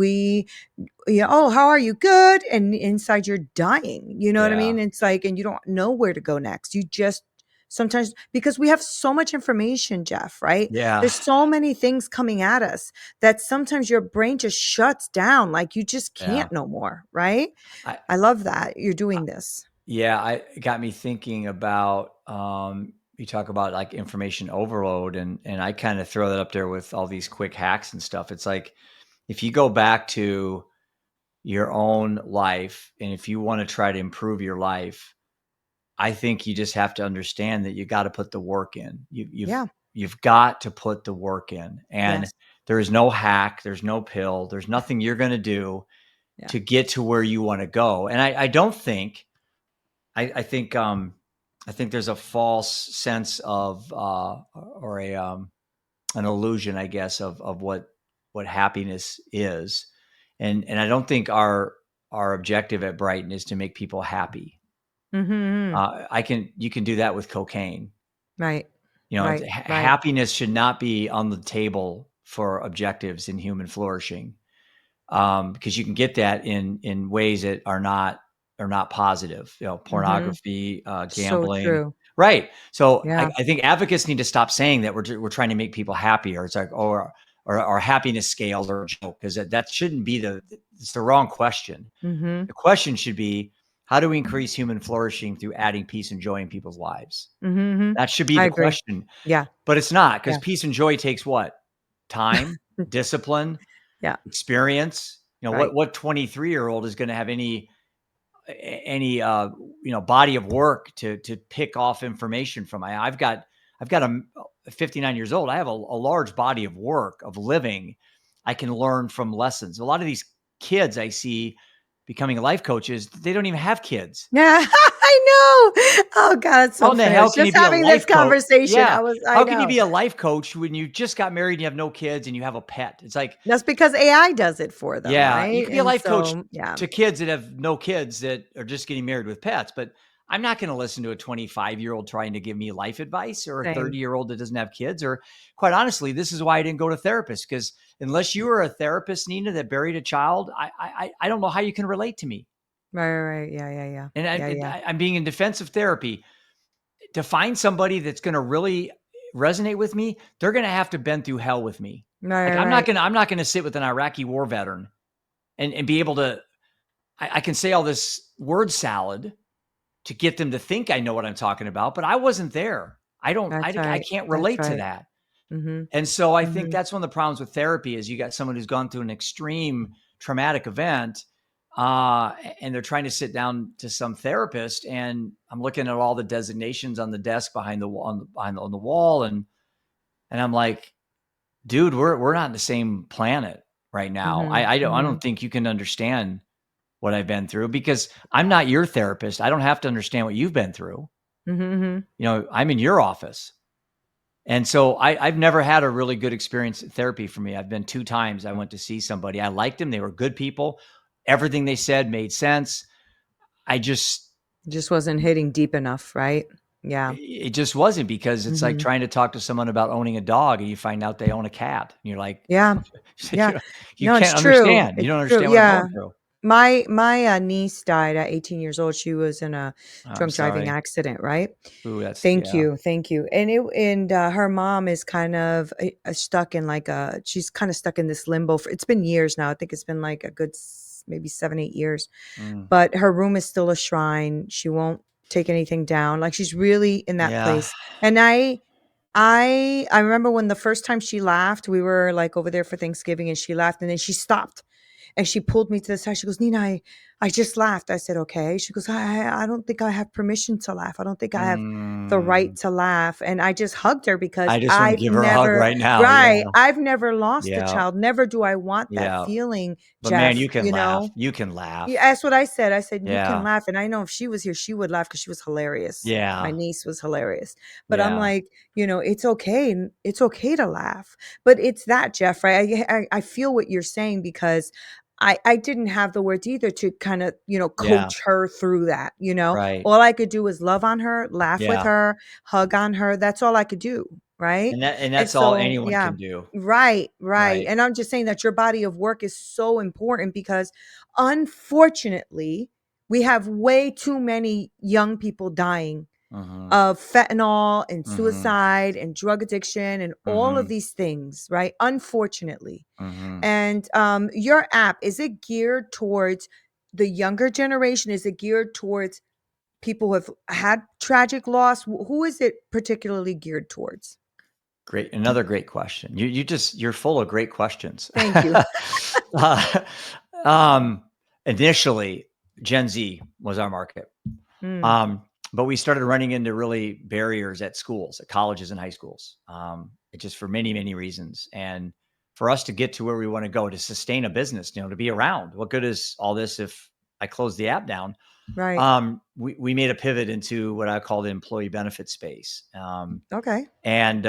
oh, how are you? Good. And inside you're dying, you know what I
Yeah.
mean? It's like, and you don't know where to go next. You just sometimes, because we have so much information, Jeff, right?
Yeah.
There's so many things coming at us that sometimes your brain just shuts down. Like you just
Yeah.
can't no more, right?
I
I love that you're doing this.
Yeah, I it got me thinking about you talk about like information overload, and I kind of throw that up there with all these quick hacks and stuff. It's like if you go back to your own life and if you want to try to improve your life, I think you just have to understand that you got to put the work in.
Yeah.
You've got to put the work in. And
Yes.
there is no hack, there's no pill, there's nothing you're going to do
Yeah.
to get to where you want to go. And I don't think I think I think there's a false sense of or a an illusion, I guess, of what happiness is, and I don't think our objective at Brighton is to make people happy.
Mm-hmm.
I can You can do that with cocaine.
Right.
You know,
Right. Right.
happiness should not be on the table for objectives in human flourishing, because you can get that in ways that are not positive. You know,
Mm-hmm.
pornography,
So
gambling,
true.
right? So
Yeah.
I think advocates need to stop saying that we're trying to make people happier. It's like or our happiness scales are a joke, because that shouldn't be it's the wrong question.
Mm-hmm.
The question should be, how do we increase human flourishing through adding peace and joy in people's lives?
Mm-hmm.
That should be
I
the
agree.
question,
Yeah.
but it's not, because
Yeah.
peace and joy takes what? Time, discipline,
Yeah.
experience. You know,
Right.
what 23-year-old is going to have any body of work to pick off information from? I've got a 59 years old. I have a large body of work of living. I can learn from lessons. A lot of these kids I see becoming life coaches, they don't even have kids.
Yeah, I know. Oh God, it's
How
so
in the
funny. I
hell
was
can
just
you be a
having this
life coach?
conversation.
Yeah.
I
How can you
know.
be a life coach when you just got married and you have no kids and you have a pet? It's like,
That's because AI does it for them,
yeah, you
right?
could be a
And
life coach
so, yeah,
to kids that have no kids that are just getting married with pets, but I'm not going to listen to a 25-year-old trying to give me life advice, or a
same.
30-year-old that doesn't have kids. Or quite honestly, this is why I didn't go to therapist, because unless you were a therapist, Neena, that buried a child, I don't know how you can relate to me.
Right, right, right. Yeah, yeah, yeah.
And
Yeah, yeah.
I'm being in defensive therapy. To find somebody that's going to really resonate with me, they're going to have to been through hell with me.
Right,
Like
right, right.
I'm not going to sit with an Iraqi war veteran and be able to, I can say all this word salad to get them to think I know what I'm talking about, but I wasn't there.
That's
I
right.
can't
That's
relate to
right.
that.
Mm-hmm.
And so I think
Mm-hmm.
that's one of the problems with therapy is you got someone who's gone through an extreme traumatic event, and they're trying to sit down to some therapist, and I'm looking at all the designations on the desk behind the wall, on the wall, and I'm like, dude, we're not in the same planet right now.
Mm-hmm.
I
Mm-hmm.
don't think you can understand what I've been through, because I'm not your therapist. I don't have to understand what you've been through.
Mm-hmm.
You know, I'm in your office. And so I've never had a really good experience at therapy for me. I've been 2 times. I went to see somebody. I liked them. They were good people. Everything they said made sense. I just,
Just wasn't hitting deep enough, right? Yeah.
it just wasn't, because it's like
Mm-hmm.
trying to talk to someone about owning a dog and you find out they own a cat. And you're like,
Yeah. Yeah.
you
No, it's
can't
true.
understand. You
It's
don't
true.
understand what I'm
Yeah.
going through.
My niece died at 18 years old. She was in a
I'm
drunk driving
sorry.
accident, right?
Ooh, that's,
Thank
yeah.
you. Thank you. And her mom is kind of stuck in like she's kind of stuck in this limbo it's been years now. I think it's been like a good maybe 7, 8 years,
Mm.
but her room is still a shrine. She won't take anything down. Like she's really in that
Yeah.
place. And I remember when the first time she laughed, we were like over there for Thanksgiving and she laughed and then she stopped and she pulled me to the side. She goes, Neena, I just laughed. I said, okay. She goes, I don't think I have permission to laugh. I don't think I have the right
Mm,
to laugh. And I just hugged her because
I just want to give her a hug right now.
right.
Yeah.
I've never lost a
Yeah.
child. Never do I want that
Yeah.
feeling,
But man,
Jeff,
you can
you
laugh.
know?
You can
Yeah,
laugh.
that's what I said. I said, you can
Yeah.
laugh. And I know if she was here, she would laugh because she was hilarious. My
Yeah.
niece was hilarious. But I'm
Yeah.
like, it's okay. It's okay to laugh. But it's that, Jeff, right? I feel what you're saying because I didn't have the words either to kind of,
Yeah.
coach her through that.
Right.
All I could do was love on her, laugh with
Yeah.
her, hug on her. That's all I could do. Right.
And
And
that's all
so,
anyone
yeah.
can do.
Right, right.
Right.
And I'm just saying that your body of work is so important because unfortunately, we have way too many young people dying
Mhm.
of fentanyl and
Mhm.
suicide and drug addiction and all of
Mhm.
these things, right? Unfortunately.
Mhm.
And your app, is it geared towards the younger generation? Is it geared towards people who have had tragic loss? Who is it particularly geared towards?
Great. Another great question. You're full of great questions.
Thank you.
Uh, um, initially, Gen Z was our market.
Mm,
Um, but we started running into really barriers at schools, at colleges and high schools. It just for many, many reasons. And for us to get to where we want to go to sustain a business, to be around, what good is all this if I close the app down?
right.
We made a pivot into what I call the employee benefit space.
Okay.
And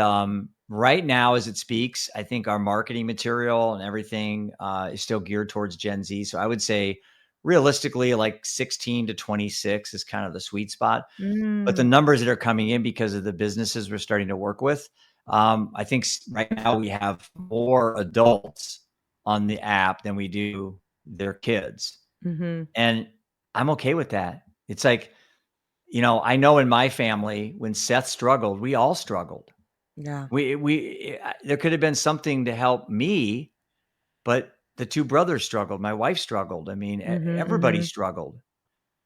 right now, as it speaks, I think our marketing material and everything is still geared towards Gen Z. So I would say realistically, like 16 to 26 is kind of the sweet spot. But the
Mm,
numbers that are coming in because of the businesses we're starting to work with, I think right now we have more adults on the app than we do their kids.
mhm.
And I'm okay with that. It's like, I know in my family, when Seth struggled, we all struggled.
Yeah.
There could have been something to help me, but the two brothers struggled. My wife struggled. I mean,
Mhm,
everybody
mhm.
struggled.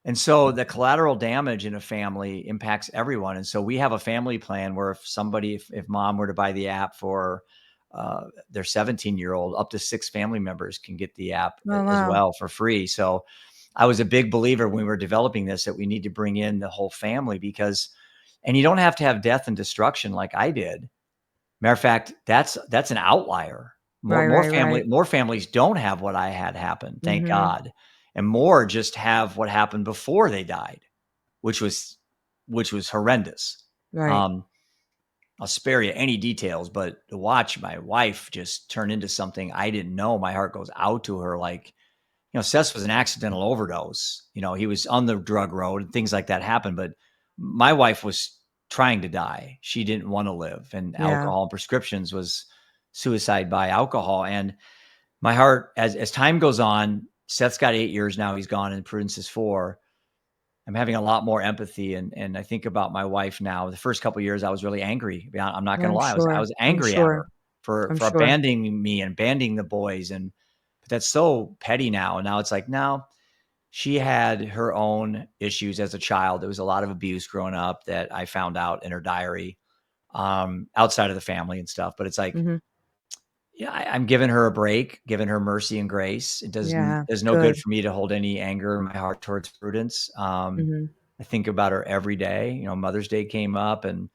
And so the collateral damage in a family impacts everyone. And so we have a family plan where if mom were to buy the app for their 17-year-old, up to 6 family members can get the app
Oh,
as
wow.
well for free. So I was a big believer when we were developing this that we need to bring in the whole family and you don't have to have death and destruction like I did. Matter of fact, that's an outlier. More
Right,
more
right,
family
right.
more families don't have what I had happen, thank
Mhm.
God, and more just have what happened before they died, which was horrendous.
Right.
Um, I'll spare you any details, but to watch my wife just turn into something I didn't know, my heart goes out to her. Like, Seth was an accidental overdose. He was on the drug road and things like that happened. But my wife was trying to die. She didn't want to live. And
Yeah.
alcohol and prescriptions was suicide by alcohol. And my heart, as time goes on, Seth's got 8 years now. He's gone and Prudence is 4. I'm having a lot more empathy. And I think about my wife now. The first couple of years, I was really angry. I'm not going to
I'm
lie. I
sure.
was
I'm
angry at
sure.
her for
I'm sure.
abandoning me and abandoning the boys. But that's so petty now. And now it's like, no, she had her own issues as a child. There was a lot of abuse growing up that I found out in her diary, outside of the family and stuff. But it's like,
Mhm.
yeah, I'm giving her a break, giving her mercy and grace. It doesn't
Yeah.
There's no good
Good.
for me to hold any anger in my heart towards Prudence.
Mhm.
I think about her every day. Mother's Day came up and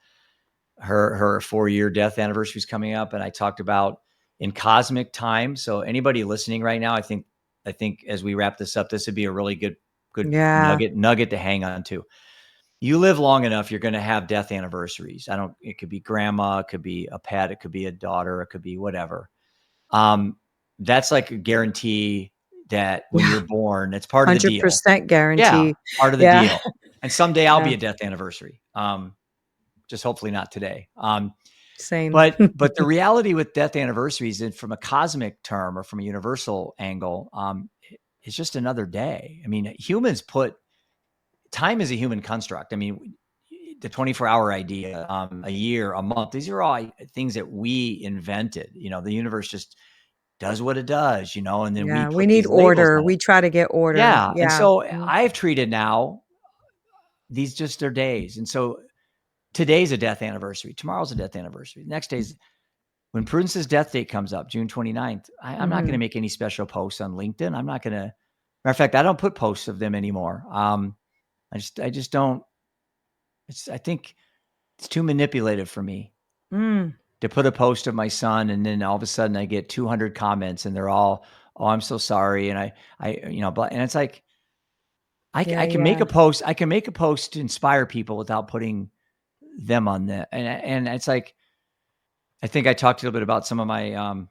her 4-year death anniversary is coming up. And I talked about in cosmic time. So anybody listening right now, I think as we wrap this up, this would be a really good
Yeah.
nugget to hang on to. You live long enough, you're going to have death anniversaries. It could be grandma, it could be a pet, it could be a daughter, it could be whatever. Um, that's like a guarantee that when
Yeah.
you're born, it's part of the deal.
100%
Yeah,
guarantee.
part of the
Yeah.
deal. And someday I'll
Yeah.
be a death anniversary. Just hopefully not today.
Same.
But the reality with death anniversaries, and from a cosmic term or from a universal angle, it's just another day. I mean, time is a human construct. I mean, the 24-hour idea, a year, a month, these are all things that we invented. The universe just does what it does, and then we
Yeah. We
put
need
these labels
order.
on it.
We try to get order.
Yeah. And
Yeah.
so
Mm.
I've treated now these just are days. And so today's a death anniversary. Tomorrow's a death anniversary. The next day's when Prudence's death date comes up, June 29th, I'm not going to
Mhm.
make any special posts on LinkedIn. I'm not going to. Matter of fact, I don't put posts of them anymore. I just don't. I think it's too manipulative for me
Mm,
to put a post of my son, and then all of a sudden I get 200 comments, and they're all, "Oh, I'm so sorry," and but and it's like
yeah,
I can make
yeah.
a post. I can make a post to inspire people without putting them on the and it's like I think I talked a little bit about some of my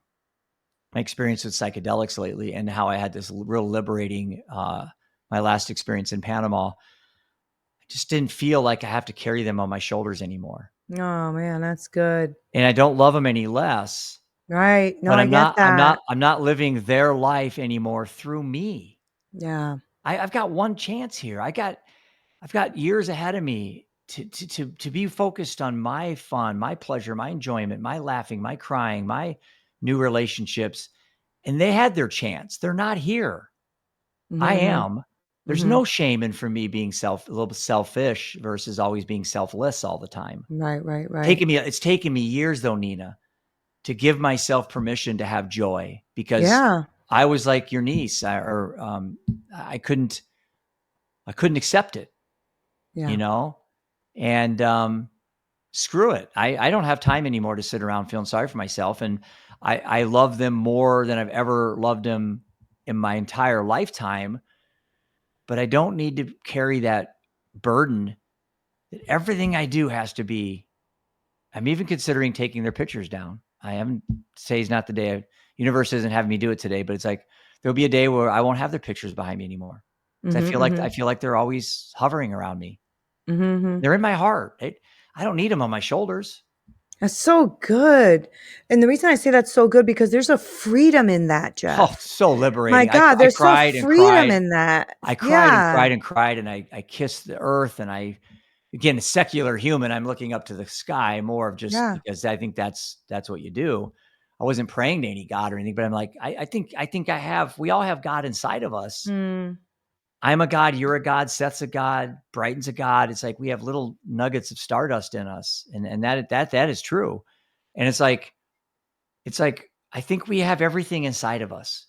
experience with psychedelics lately and how I had this real liberating my last experience in Panama. I just didn't feel like I have to carry them on my shoulders anymore.
Oh man, that's good.
And I don't love them any less,
Right. No,
but
I get that.
I'm not living their life anymore through me.
Yeah.
I've got one chance here. I've got years ahead of me to be focused on my fun, my pleasure, my enjoyment, my laughing, my crying, my new relationships. And they had their chance. They're not here. I
Mhm.
am. There's
Mhm.
no shame in for me being a little bit selfish versus always being selfless all the time.
Right, right, right.
It's taken me years though, Neena, to give myself permission to have joy because
Yeah.
I was like your niece, I I couldn't accept it, you
Yeah.
know, and screw it. I don't have time anymore to sit around feeling sorry for myself, and I love them more than I've ever loved them in my entire lifetime. But I don't need to carry that burden that everything I do has to be. I'm even considering taking their pictures down. I haven't. Today's not the day. Universe isn't having me do it today, but it's like there'll be a day where I won't have their pictures behind me anymore. Because
Mhm,
I
mhm.
feel like they're always hovering around me.
Mhm, mhm.
They're in my heart. I don't need them on my shoulders.
That's so good. And the reason I say that's so good because there's a freedom in that,
Oh,
Jeff.
so
My
liberating.
God,
I
there's so
cried and
freedom
cried.
in that.
I cried and
Yeah.
cried and cried, and I kissed the earth, and again, a secular human, I'm looking up to the sky more of just
Yeah.
because I think that's what you do. I wasn't praying to any God or anything, but I'm like, I think we all have God inside of us.
Mm.
I'm a God, you're a God, Seth's a God, Brighton's a God. It's like we have little nuggets of stardust in us. And that is true. And it's like I think we have everything inside of us.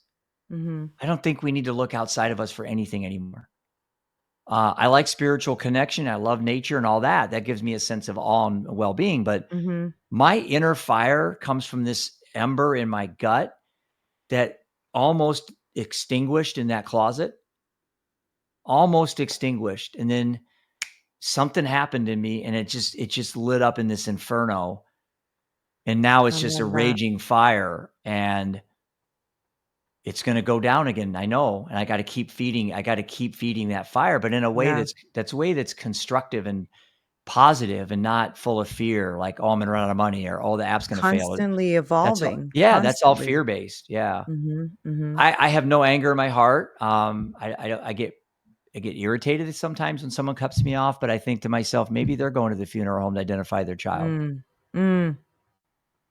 Mhm.
I don't think we need to look outside of us for anything anymore. I like spiritual connection. I love nature and all that. That gives me a sense of awe and well-being. But
Mhm.
my inner fire comes from this ember in my gut that almost extinguished in that closet, almost extinguished. And then something happened in me and it just lit up in this inferno. And now
I
it's just a
love that.
raging fire. And it's going to go down again. I know. And I got to keep feeding that fire, but in a way
Yeah.
that's constructive and positive and not full of fear, like, oh, I'm going to run out of money or oh, the app's going to fail.
Constantly
That's all.
evolving,
Yeah. That's all
constantly.
fear based. Yeah.
Mhm. Mhm.
I have no anger in my heart. I get irritated sometimes when someone cuts me off, but I think to myself, maybe they're going to the funeral home to identify their child.
Mm. Mm.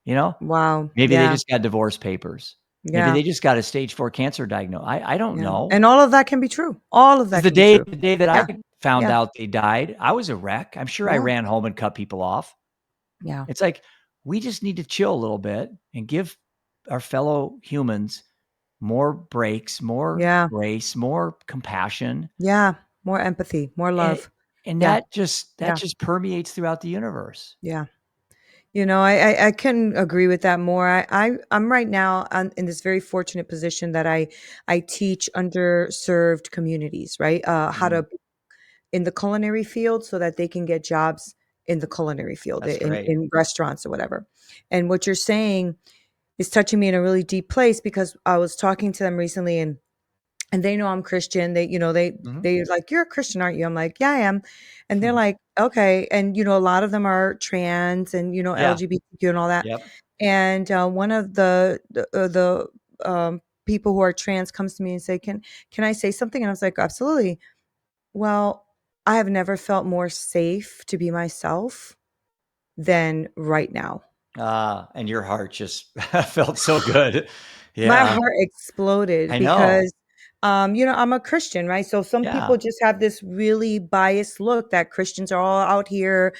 You know,
Wow.
maybe they
Yeah.
just got divorce papers. Maybe
Yeah.
they just got a stage 4 cancer diagnosis. I don't
Yeah.
know.
And all of that can be true. All of
'Cause
that can be true.
the day that I
Yeah.
found
Yeah.
out they died, I was a wreck. I'm sure I
Yeah.
ran home and cut people off.
Yeah.
It's like, we just need to chill a little bit and give our fellow humans more breaks, more
Yeah.
grace, more compassion,
Yeah. More empathy, more
and
love. Yeah.
that
Yeah.
just permeates throughout the universe.
Yeah. I couldn't agree with that more. I'm right now in this very fortunate position that I teach underserved communities, right? How
Mm,
to in the culinary field so that they can get jobs in the culinary field
that's great.
in restaurants or whatever. And what you're saying is touching me in a really deep place because I was talking to them recently and they know I'm Christian.
Mhm.
they're like, "You're a Christian, aren't you?" I'm like, "Yeah, I am." And they're
Hmm.
like, "Okay." And a lot of them are trans and
Yeah.
LGBTQ and all that.
Yep.
And one of the people who are trans comes to me and say, "Can I say something?" And I was like, "Absolutely." Well, I have never felt more safe to be myself than right now.
And your heart just felt so good.
My
Yeah,
heart exploded
I know.
because I'm a Christian, right? So some
Yeah.
people just have this really biased look that Christians are all out here,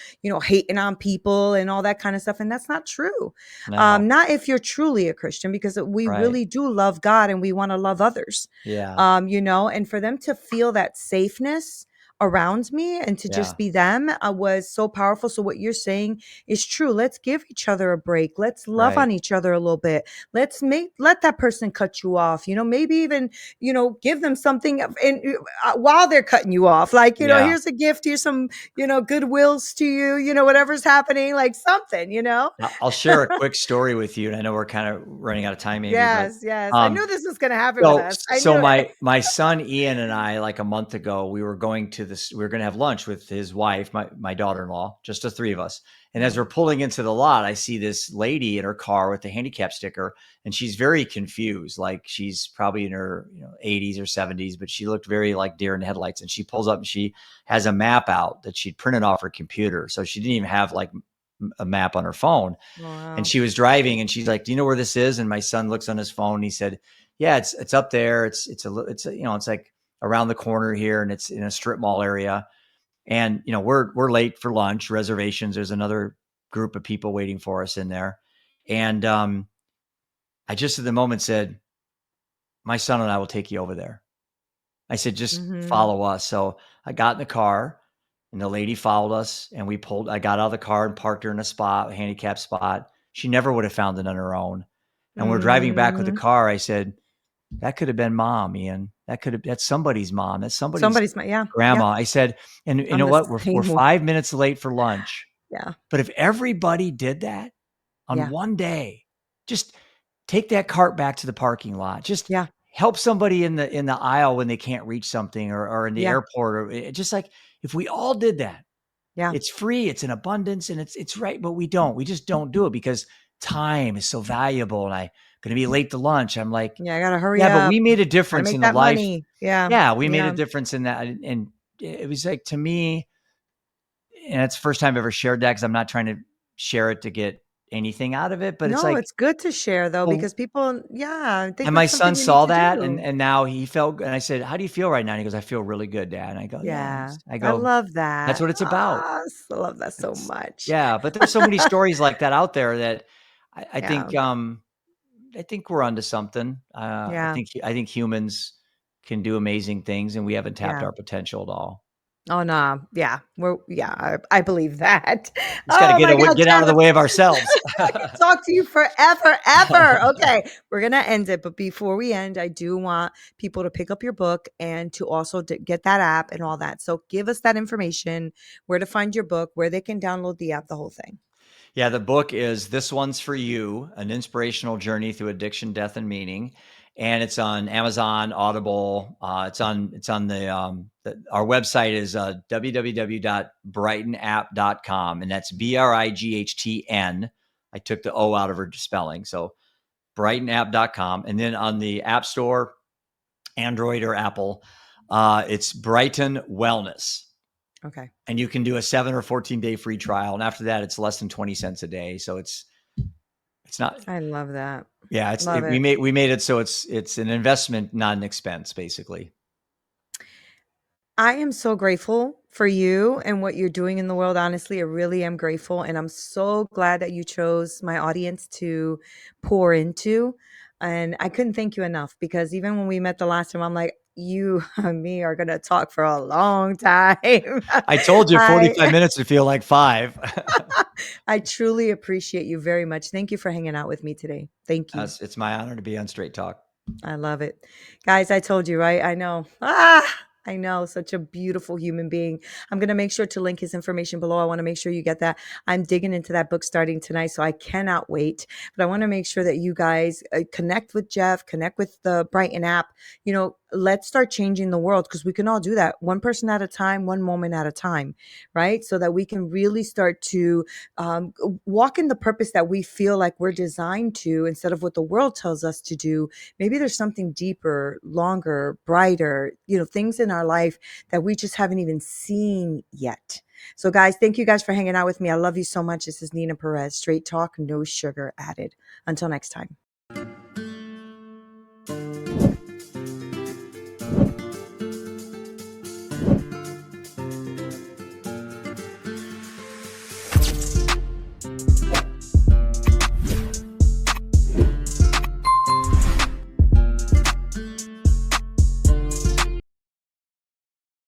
hating on people and all that kind of stuff. And that's not true.
No.
Not if you're truly a Christian, because we
Right.
really do love God and we want to love others.
Yeah.
And for them to feel that safeness around me and to
Yeah.
just be them was so powerful. So what you're saying is true. Let's give each other a break. Let's love
Right.
on each other a little bit. Let that person cut you off. Maybe even give them something while they're cutting you off. Like,
Yeah.
here's a gift, here's some, goodwills to you, whatever's happening, like something.
I'll share a quick story with you, and I know we're kind of running out of time, maybe, but
Yes, yes. I
um,
knew this was going to happen with
so
us. I
so
knew it.
my son Ian and I, like a month ago, we were going to have lunch with his wife, my daughter-in-law, just the three of us. And as
Mhm.
we're pulling into the lot, I see this lady in her car with the handicap sticker, and she's very confused. Like she's probably in her 80s or 70s, but she looked very like deer in the headlights. And she pulls up and she has a map out that she'd printed off her computer, so she didn't even have like a map on her phone. And
Wow.
she was driving and she's like, "Do you know where this is?" And my son looks on his phone and he said, "Yeah, it's up there. It's like around the corner here, and it's in a strip mall area." And we're late for lunch reservations. There's another group of people waiting for us in there. And I just at the moment said, "My son and I will take you over there." I said, "Just
Mhm.
follow us." So I got in the car and the lady followed us, and I got out of the car and parked her in a handicap spot. She never would have found it on her own. And we're driving back with the
Mhm.
car. I said, "That could have been mom, Ian. That's somebody's mom. That's somebody's
Yeah, yeah.
grandma." I said, "And you
I'm
know
the
what? We're
same way.
5 minutes late for lunch.
Yeah,
But if everybody did that on
yeah,
one day, just take that cart back to the parking lot. Just
yeah,
help somebody in the aisle when they can't reach something, or in the
yeah,
airport, or just like if we all did that,
yeah,
it's free, it's in abundance, and it's right, but we don't. We just don't do it because time is so valuable, and I gonna be late to lunch." I'm like,
yeah. I gotta hurry
"Yeah, but
up.
we made a
Gotta
difference
make
in the
that
life."
money. Yeah,
Yeah, we made a
yeah.
difference in that, and it was like, to me, and it's the first time I've ever shared that because I'm not trying to share it to get anything out of it, but it's
No,
like,
it's good to share though,
well,
because people, yeah, I think
and my
that's something
son
we need
saw
to
that,
do.
and now he felt good, and I said, "How do you feel right now?" And he goes, "I feel really good, Dad." And I go, "Yeah."
Yeah,
I
I
go,
love
"That's
that.
what it's about."
Ah, I love that so
It's
much.
Yeah, but there's so many stories like that out there that
Yeah,
I think we're onto something.
yeah,
I think humans can do amazing things, and we haven't tapped
yeah.
our potential at all.
Oh no, yeah, I believe that.
Just got to
Oh my God,
get out of
Jeff,
the way of ourselves.
I could talk to you forever, ever. Okay, we're gonna end it, but before we end, I do want people to pick up your book and to also get that app and all that. So give us that information, where to find your book, where they can download the app, the whole thing.
Yeah, the book is This One's for You: An Inspirational Journey Through Addiction, Death, and Meaning. And it's on Amazon, Audible. It's on our website is www.brytonapp.com. And that's BRIGHTN. I took the O out of her spelling. So brytonapp.com. And then on the App Store, Android or Apple, it's Bryton Wellness.
Okay,
And you can do a 7 or 14 day free trial. And after that, it's less than 20 cents a day. So it's not,
I love that.
yeah,
Love it.
we made it so it's an investment, not an expense, basically.
I am so grateful for you and what you're doing in the world. Honestly, I really am grateful. And I'm so glad that you chose my audience to pour into. And I couldn't thank you enough, because even when we met the last time, I'm like, you and me are going to talk for a long time.
I told you
I
45 minutes would feel like 5.
I truly appreciate you very much. Thank you for hanging out with me today. Thank you.
It's my honor to be on Straight Talk.
I love it. Guys, I told you, right? I know. I know. Such a beautiful human being. I'm going to make sure to link his information below. I want to make sure you get that. I'm digging into that book starting tonight, so I cannot wait. But I want to make sure that you guys connect with Jeff, connect with the Brighton app. Let's start changing the world, because we can all do that one person at a time, one moment at a time, right? So that we can really start to walk in the purpose that we feel like we're designed to, instead of what the world tells us to do. Maybe there's something deeper, longer, brighter, things in our life that we just haven't even seen yet. So, guys, thank you guys for hanging out with me. I love you so much. This is Neena Perez. Straight talk, no sugar added. Until next time.